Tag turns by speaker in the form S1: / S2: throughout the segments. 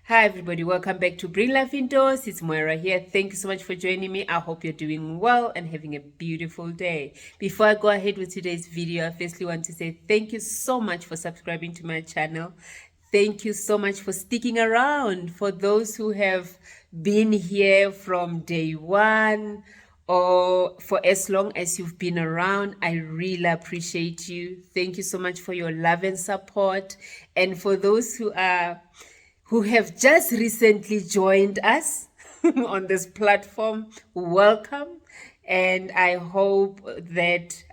S1: Hi everybody, welcome back to Bring Life Indoors. It's Moira here. Thank you so much for joining me. I hope you're doing well and having a beautiful day. Before I go ahead with today's video, I firstly want to say thank you so much for subscribing to my channel. Thank you so much for sticking around. For those who have been here from day one or for as long as you've been around, I really appreciate you. Thank you so much for your love and support. And for those who have just recently joined us on this platform, welcome. And I hope that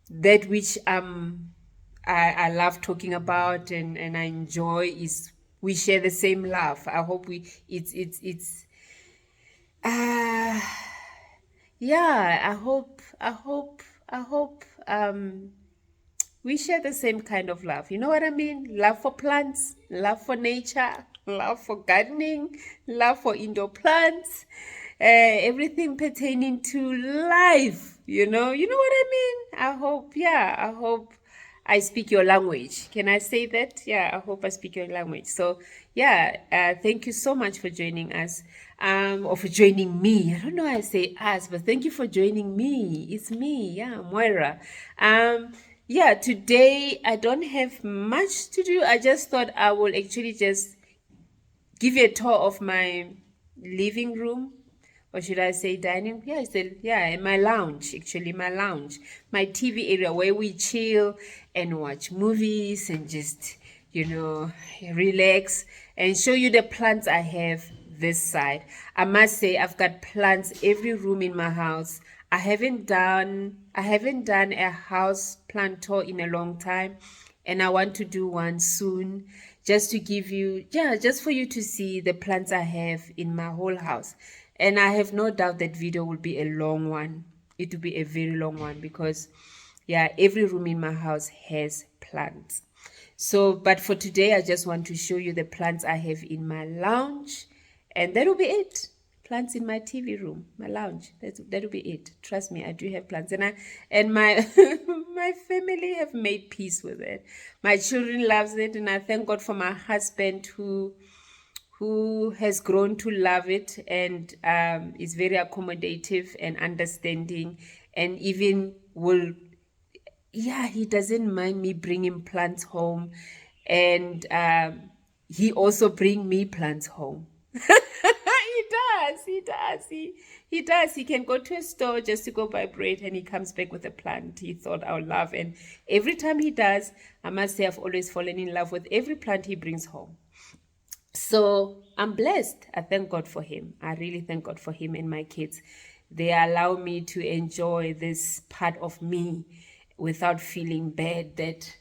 S1: that which I love talking about and I enjoy is we share the same love. I hope it's uh yeah, I hope we share the same kind of love. You know what I mean? Love for plants, love for nature, love for gardening, love for indoor plants, everything pertaining to life. You know what I mean? I hope I speak your language. Can I say that? Yeah, I hope I speak your language. So, yeah, thank you so much for joining us, or for joining me. I don't know how I say us, but thank you for joining me. It's me, yeah, Moira. Yeah, today I don't have much to do. I just thought I will actually just give you a tour of my living room, or should I say dining? Yeah, my lounge, actually, my TV area where we chill and watch movies and just, relax and show you the plants I have this side. I must say I've got plants every room in my house. I haven't done a house plant tour in a long time, and I want to do one soon, just to give you, yeah, just for you to see the plants I have in my whole house. And I have no doubt that video will be a long one. It will be a very long one because, yeah, every room in my house has plants. So, but for today, I just want to show you the plants I have in my lounge, and that'll be it. Plants in my TV room, my lounge. That'll be it. Trust me, I do have plants, and my my family have made peace with it. My children loves it, and I thank God for my husband who has grown to love it and is very accommodative and understanding, and even will, yeah, he doesn't mind me bringing plants home, and he also bring me plants home. He does. He can go to a store just to go buy bread, and he comes back with a plant he thought I would love. And every time he does, I must say I've always fallen in love with every plant he brings home. So I'm blessed. I thank God for him. I really thank God for him and my kids. They allow me to enjoy this part of me without feeling bad that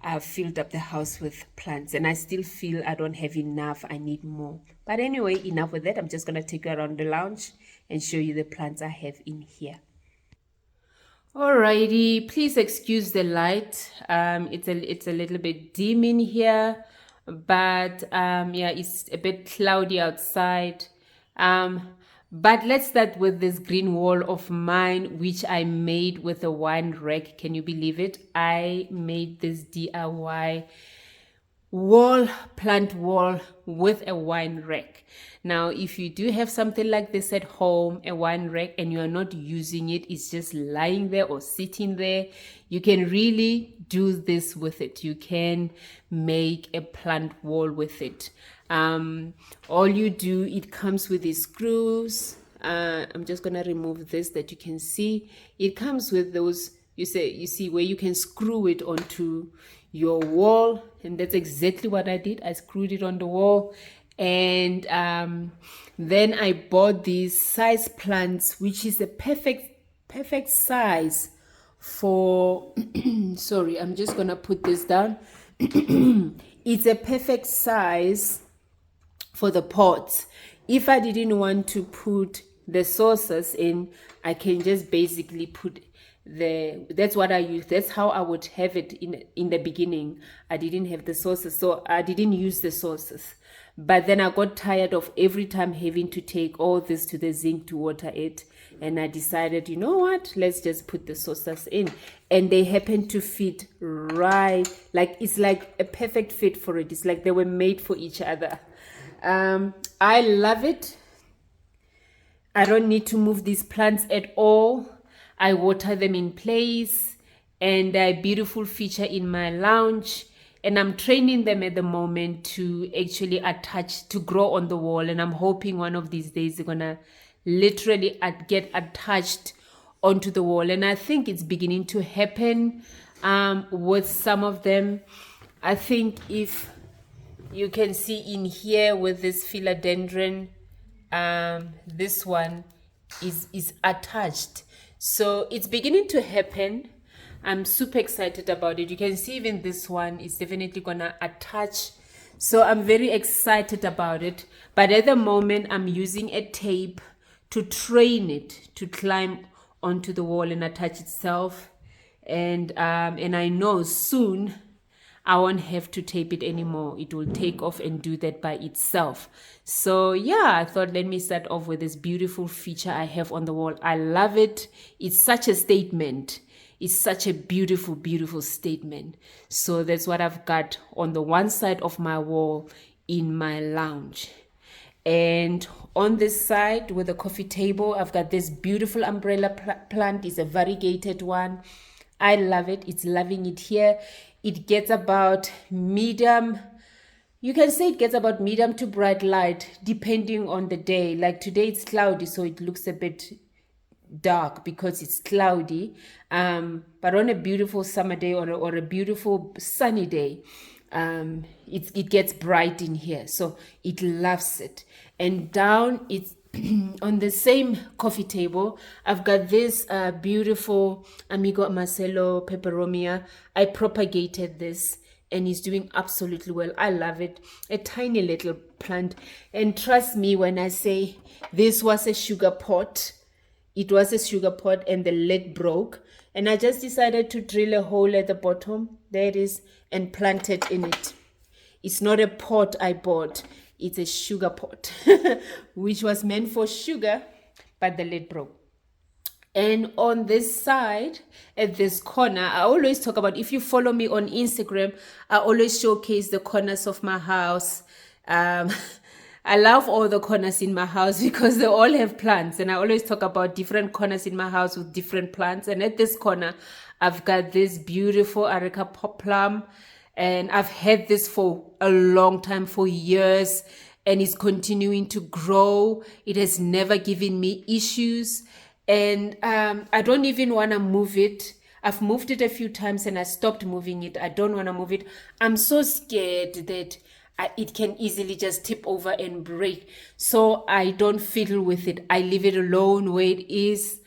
S1: I've filled up the house with plants and I still feel I don't have enough. I need more. But anyway, enough with that. I'm just going to take you around the lounge and show you the plants I have in here. Alrighty, please excuse the light. It's a little bit dim in here, but yeah, it's a bit cloudy outside. But let's start with this green wall of mine, which I made with a wine rack. Can you believe it? I made this DIY plant wall with a wine rack. Now, if you do have something like this at home, a wine rack, and you are not using it, it's just lying there or sitting there, you can really do this with it. You can make a plant wall with it. All you do, it comes with these screws. I'm just gonna remove this that you can see. It comes with those, you see where you can screw it onto your wall, and that's exactly what I did. I screwed it on the wall, and then I bought these size plants, which is a perfect size for sorry, I'm just gonna put this down. It's a perfect size for the pots. If I didn't want to put the saucers in, I can just basically put that's what I use. That's how I would have it in the beginning. I didn't have the sauces, so I didn't use the sauces. But then I got tired of every time having to take all this to the zinc to water it. And I decided, you know what, let's just put the sauces in. And they happen to fit right, like it's like a perfect fit for it. It's like they were made for each other. I love it. I don't need to move these plants at all. I water them in place, and they're a beautiful feature in my lounge. And I'm training them at the moment to actually attach, to grow on the wall. And I'm hoping one of these days they're gonna literally get attached onto the wall. And I think it's beginning to happen with some of them. I think if you can see in here with this philodendron, this one is attached, so it's beginning to happen. I'm super excited about it. You can see even this one is definitely gonna attach, so I'm very excited about it. But at the moment I'm using a tape to train it to climb onto the wall and attach itself, and I know soon I won't have to tape it anymore. It will take off and do that by itself. So yeah, I thought let me start off with this beautiful feature I have on the wall. I love it. It's such a statement. It's such a beautiful, beautiful statement. So that's what I've got on the one side of my wall in my lounge. And on this side with the coffee table, I've got this beautiful umbrella plant. It's a variegated one. I love it. It's loving it here. It gets about medium, you can say it gets about medium to bright light depending on the day. Like today it's cloudy, so it looks a bit dark because it's cloudy. But on a beautiful summer day or a beautiful sunny day, it gets bright in here, so it loves it. And down it's on the same coffee table, I've got this beautiful Amigo Marcelo peperomia. I propagated this and it's doing absolutely well. I love it. A tiny little plant. And trust me when I say this was a sugar pot. It was a sugar pot and the lid broke. And I just decided to drill a hole at the bottom. There it is. And plant it in it. It's not a pot I bought. It's a sugar pot, which was meant for sugar, but the lid broke. And on this side, at this corner, I always talk about, if you follow me on Instagram, I always showcase the corners of my house. I love all the corners in my house because they all have plants. And I always talk about different corners in my house with different plants. And at this corner, I've got this beautiful Areca plum. And I've had this for a long time, for years, and it's continuing to grow. It has never given me issues. And I don't even want to move it. I've moved it a few times and I stopped moving it. I don't want to move it. I'm so scared that it can easily just tip over and break. So I don't fiddle with it. I leave it alone where it is.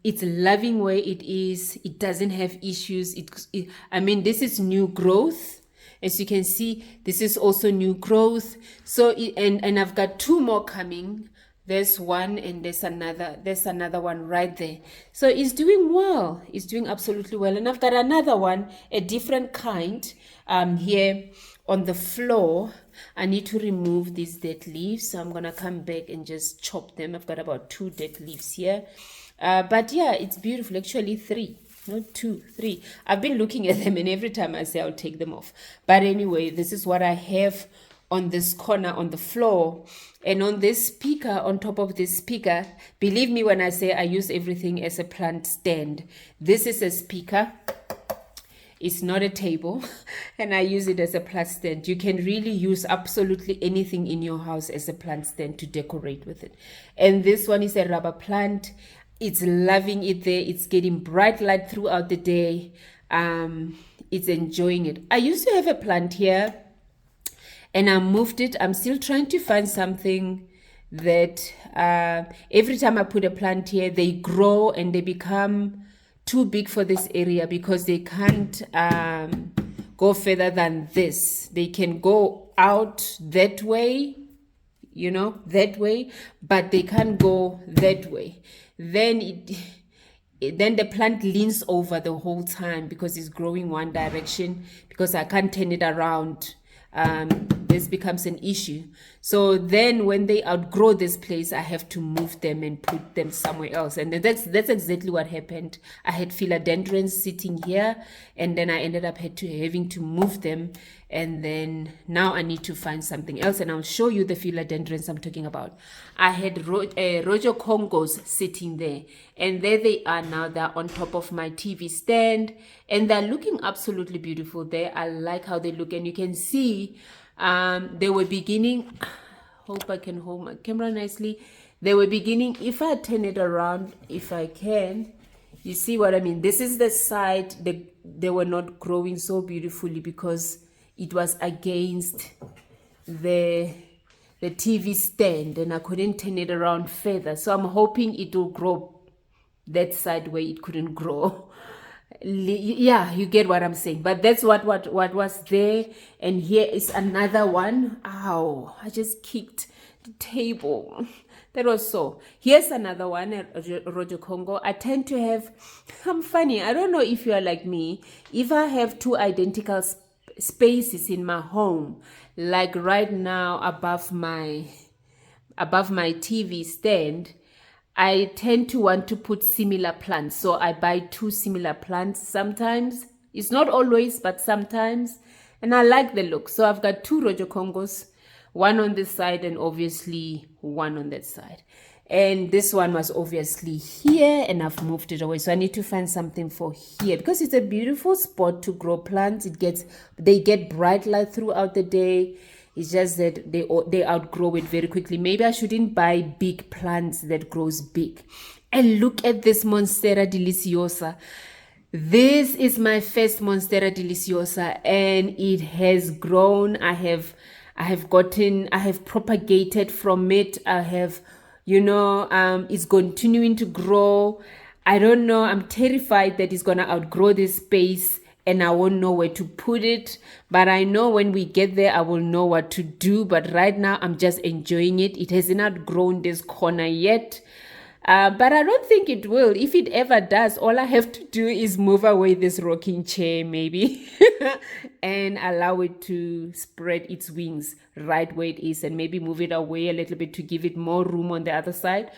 S1: It's loving where it is. It doesn't have issues. I mean, this is new growth. As you can see, this is also new growth. So, and I've got two more coming. There's one and there's another one right there. So it's doing well. It's doing absolutely well. And I've got another one, a different kind, here on the floor. I need to remove these dead leaves. So I'm going to come back and just chop them. I've got about 2 dead leaves here. But yeah, it's beautiful. Actually 3, not 2, 3. I've been looking at them and every time I say I'll take them off. But anyway, this is what I have on this corner on the floor. And on this speaker, on top of this speaker, believe me when I say I use everything as a plant stand. This is a speaker. It's not a table, and I use it as a plant stand. You can really use absolutely anything in your house as a plant stand to decorate with it. And this one is a rubber plant. It's loving it there. It's getting bright light throughout the day. It's enjoying it. I used to have a plant here, and I moved it. I'm still trying to find something that every time I put a plant here, they grow and they become too big for this area because they can't go further than this. They can go out that way, you know, that way, but they can't go that way. Then then the plant leans over the whole time because it's growing one direction, because I can't turn it around. This becomes an issue. So then when they outgrow this place, I have to move them and put them somewhere else. And that's exactly what happened. I had philodendrons sitting here, and then I ended up having to move them. And then now I need to find something else, and I'll show you the philodendrons I'm talking about. I had Rojo Congos sitting there, and there they are now. They're on top of my TV stand, and they're looking absolutely beautiful there. I like how they look, and you can see they were beginning. Hope I can hold my camera nicely. They were beginning, if I turn it around, if I can, you see what I mean. This is the side they were not growing so beautifully because it was against the TV stand, and I couldn't turn it around further. So I'm hoping it will grow that side where it couldn't grow. Yeah, you get what I'm saying. But that's what was there. And here is another one. Ow, I just kicked the table. That was so. Here's another one, Rojo Congo. I tend to have, I'm funny, I don't know if you are like me. If I have two identical spaces in my home, like right now above my TV stand, I tend to want to put similar plants. So I buy two similar plants sometimes. It's not always, but sometimes. And I like the look. So I've got two Rojo Congos, one on this side and obviously one on that side. And this one was obviously here, and I've moved it away. So I need to find something for here because it's a beautiful spot to grow plants. They get bright light throughout the day. It's just that they outgrow it very quickly. Maybe I shouldn't buy big plants that grows big. And look at this Monstera deliciosa. This is my first Monstera deliciosa, and it has grown. I have propagated from it. It's continuing to grow. I don't know. I'm terrified that it's gonna outgrow this space and I won't know where to put it. But I know when we get there, I will know what to do. But right now, I'm just enjoying it. It hasn't outgrown this corner yet. But I don't think it will. If it ever does, all I have to do is move away this rocking chair, maybe, and allow it to spread its wings right where it is, and maybe move it away a little bit to give it more room on the other side.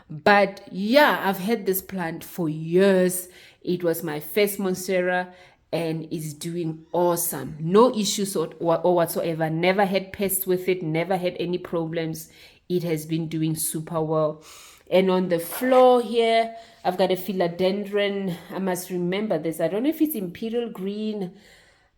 S1: But yeah, I've had this plant for years. It was my first Monstera, and it's doing awesome. No issues or whatsoever. Never had pests with it. Never had any problems. It has been doing super well. And on the floor here, I've got a philodendron. I must remember this. I don't know if it's imperial green.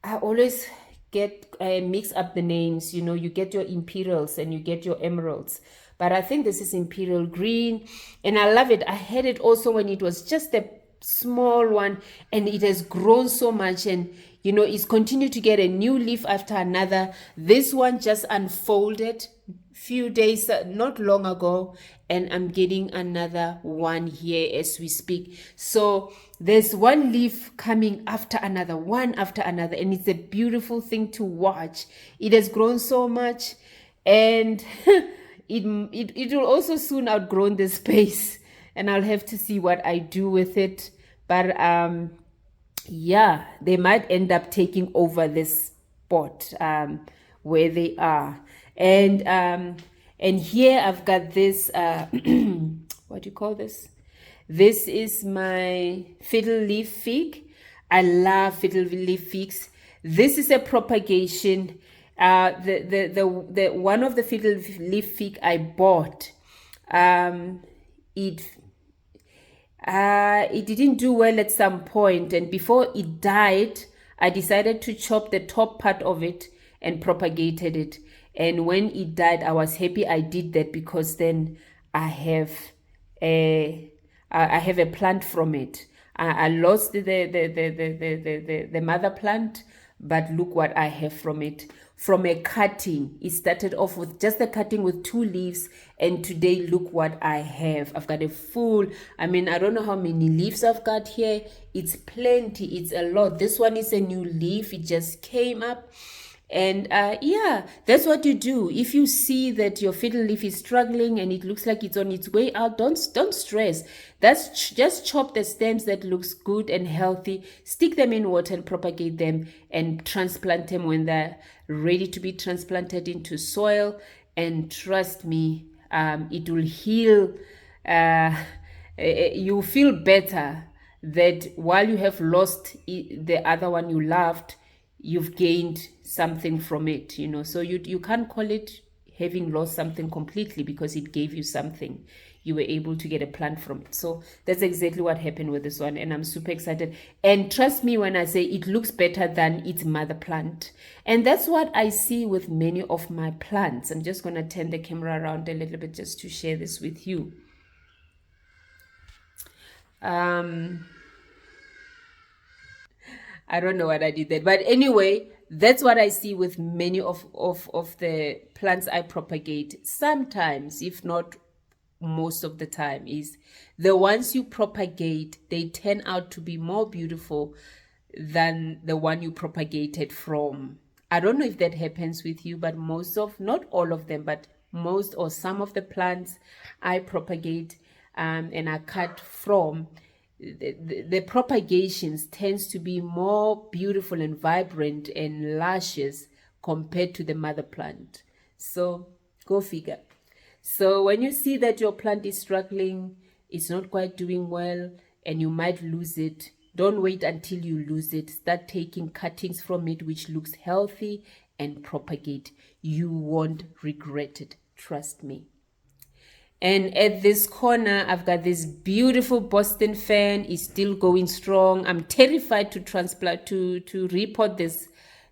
S1: I always get mix up the names. You know, you get your imperials and you get your emeralds. But I think this is imperial green. And I love it. I had it also when it was just a small one, and it has grown so much, and it's continued to get a new leaf after another. This one just unfolded few days not long ago, and I'm getting another one here as we speak. So there's one leaf coming after another, one after another, and it's a beautiful thing to watch. It has grown so much, and it will also soon outgrow the space, and I'll have to see what I do with it. But yeah, they might end up taking over this spot where they are. And here I've got this what do you call this? This is my fiddle leaf fig. I love fiddle leaf figs. This is a propagation. The one of the fiddle leaf fig I bought, it didn't do well at some point, and before it died, I decided to chop the top part of it and propagated it. And when it died, I was happy I did that, because then I have a plant from it. I lost the mother plant, but look what I have from it. From a cutting, it started off with just a cutting with 2 leaves, and today look what I have. I've got a full, I don't know how many leaves I've got here. It's plenty, it's a lot. This one is a new leaf, it just came up, And yeah, that's what you do. If you see that your fiddle leaf is struggling and it looks like it's on its way out, don't stress. Just chop the stems that looks good and healthy, stick them in water and propagate them, and transplant them when they're ready to be transplanted into soil. And trust me, it will heal. You feel better that while you have lost the other one you loved, you've gained something from it, so you can't call it having lost something completely, because it gave you something. You were able to get a plant from it. So that's exactly what happened with this one, and I'm super excited. And trust me when I say it looks better than its mother plant. And that's what I see with many of my plants. I'm just going to turn the camera around a little bit just to share this with you. I don't know what I did there. But anyway, that's what I see with many of the plants I propagate. Sometimes, if not most of the time, is the ones you propagate, they turn out to be more beautiful than the one you propagated from. I don't know if that happens with you, but not all of them, but most or some of the plants I propagate and I cut from, the propagations tends to be more beautiful and vibrant and luscious compared to the mother plant. So go figure. So when you see that your plant is struggling, it's not quite doing well, and you might lose it, don't wait until you lose it. Start taking cuttings from it which looks healthy and propagate. You won't regret it. Trust me. And at this corner, I've got this beautiful Boston fern. It's still going strong. I'm terrified to transplant, to repot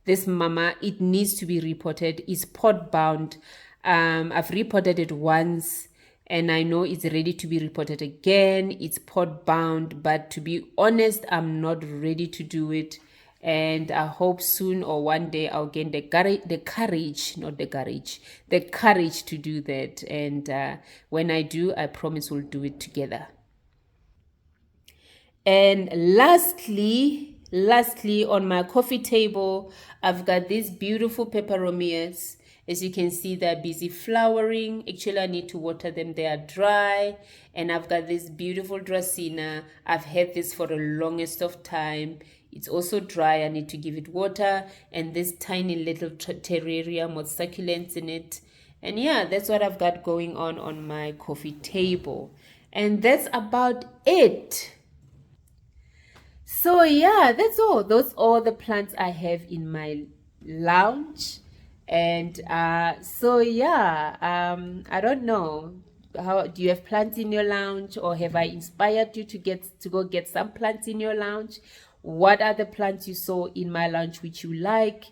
S1: this mama. It needs to be reported. It's pot bound. I've reported it once, and I know it's ready to be reported again. It's pot bound, but to be honest, I'm not ready to do it. And I hope soon or one day I'll gain the courage to do that. And when I do, I promise we'll do it together. And lastly, on my coffee table, I've got these beautiful peperomias. As you can see, they're busy flowering. Actually, I need to water them. They are dry. And I've got this beautiful Dracaena. I've had this for the longest of time. It's also dry. I need to give it water. And this tiny little terrarium with succulents in it. And yeah, that's what I've got going on my coffee table. And that's about it. So yeah, that's all. Those are the plants I have in my lounge. And so yeah, I don't know. How do you have plants in your lounge, or have I inspired you to go get some plants in your lounge? What are the plants you saw in my lounge which you like?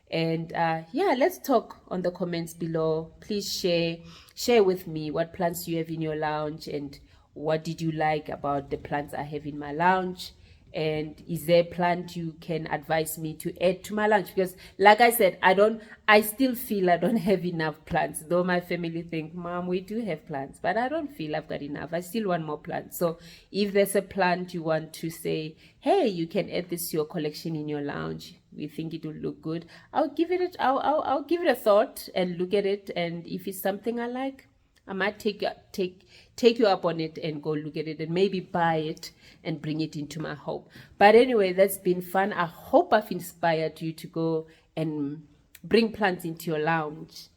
S1: And yeah, let's talk on the comments below. Please share with me what plants you have in your lounge, and what did you like about the plants I have in my lounge. And is there a plant you can advise me to add to my lounge? Because like I said, I still feel I don't have enough plants, though my family think, Mom, we do have plants, but I don't feel I've got enough. I still want more plants. So if there's a plant you want to say, hey, you can add this to your collection in your lounge, we think it will look good, I'll give it a thought and look at it. And if it's something I like, I might take you up on it and go look at it and maybe buy it and bring it into my home. But anyway, that's been fun. I hope I've inspired you to go and bring plants into your lounge.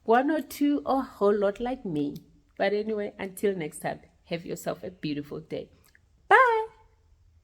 S1: One or two or a whole lot like me. But anyway, until next time, have yourself a beautiful day.